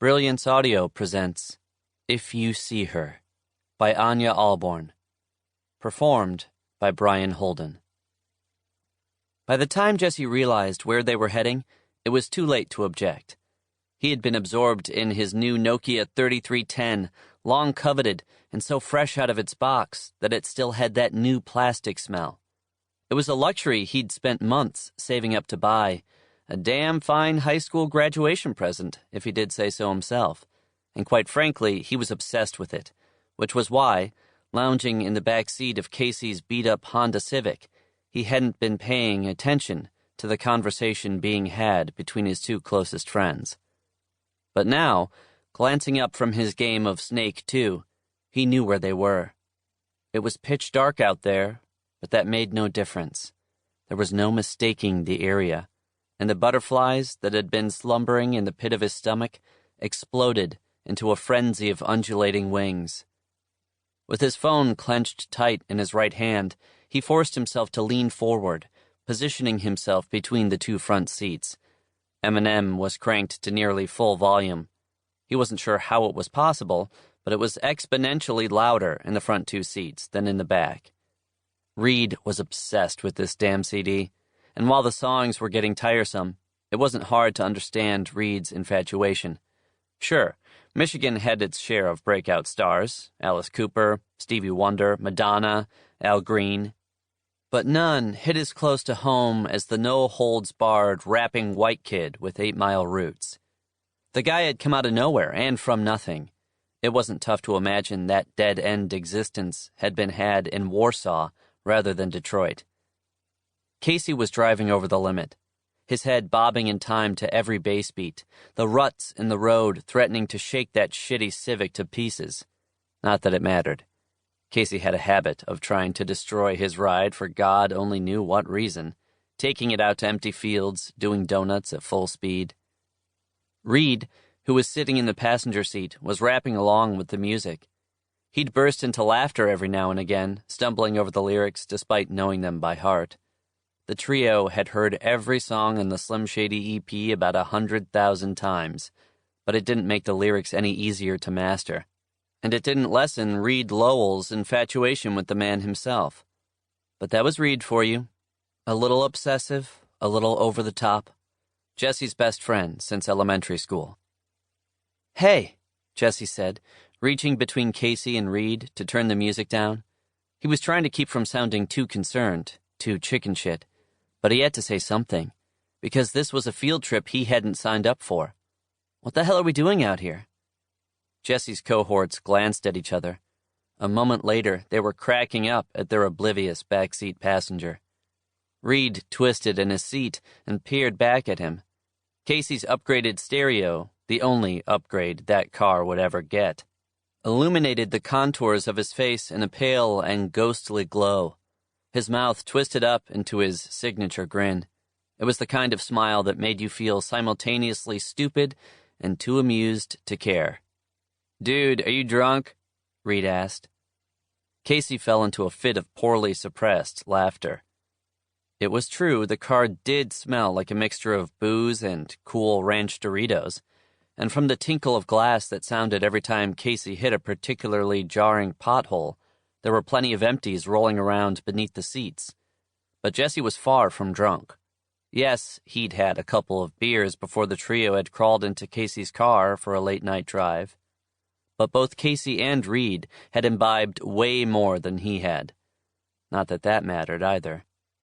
Brilliance Audio presents If You See Her by Ania Ahlborn. Performed by Brian Holden. By the time Jesse realized where they were heading, it was too late to object. He had been absorbed in his new Nokia 3310, long coveted and so fresh out of its box that it still had that new plastic smell. It was a luxury he'd spent months saving up to buy, a damn fine high school graduation present, if he did say so himself, and quite frankly, he was obsessed with it, which was why, lounging in the back seat of Casey's beat-up Honda Civic, he hadn't been paying attention to the conversation being had between his two closest friends. But now, glancing up from his game of Snake 2, he knew where they were. It was pitch dark out there, but that made no difference. There was no mistaking the area, and the butterflies that had been slumbering in the pit of his stomach exploded into a frenzy of undulating wings. With his phone clenched tight in his right hand, he forced himself to lean forward, positioning himself between the two front seats. M&M was cranked to nearly full volume. He wasn't sure how it was possible, but it was exponentially louder in the front two seats than in the back. Reed was obsessed with this damn CD, and while the songs were getting tiresome, it wasn't hard to understand Reed's infatuation. Sure, Michigan had its share of breakout stars, Alice Cooper, Stevie Wonder, Madonna, Al Green, but none hit as close to home as the no-holds-barred rapping white kid with 8 Mile roots. The guy had come out of nowhere and from nothing. It wasn't tough to imagine that dead-end existence had been had in Warsaw rather than Detroit. Casey was driving over the limit, his head bobbing in time to every bass beat, the ruts in the road threatening to shake that shitty Civic to pieces. Not that it mattered. Casey had a habit of trying to destroy his ride for God only knew what reason, taking it out to empty fields, doing donuts at full speed. Reed, who was sitting in the passenger seat, was rapping along with the music. He'd burst into laughter every now and again, stumbling over the lyrics despite knowing them by heart. The trio had heard every song on the Slim Shady EP about 100,000 times, but it didn't make the lyrics any easier to master, and it didn't lessen Reed Lowell's infatuation with the man himself. But that was Reed for you. A little obsessive, a little over the top. Jesse's best friend since elementary school. "Hey," Jesse said, reaching between Casey and Reed to turn the music down. He was trying to keep from sounding too concerned, too chicken shit. But he had to say something, because this was a field trip he hadn't signed up for. What the hell are we doing out here? Jesse's cohorts glanced at each other. A moment later, they were cracking up at their oblivious backseat passenger. Reed twisted in his seat and peered back at him. Casey's upgraded stereo, the only upgrade that car would ever get, illuminated the contours of his face in a pale and ghostly glow. His mouth twisted up into his signature grin. It was the kind of smile that made you feel simultaneously stupid and too amused to care. "Dude, are you drunk?" Reed asked. Casey fell into a fit of poorly suppressed laughter. It was true, the car did smell like a mixture of booze and Cool Ranch Doritos, and from the tinkle of glass that sounded every time Casey hit a particularly jarring pothole, there were plenty of empties rolling around beneath the seats. But Jesse was far from drunk. Yes, he'd had a couple of beers before the trio had crawled into Casey's car for a late-night drive. But both Casey and Reed had imbibed way more than he had. Not that that mattered either.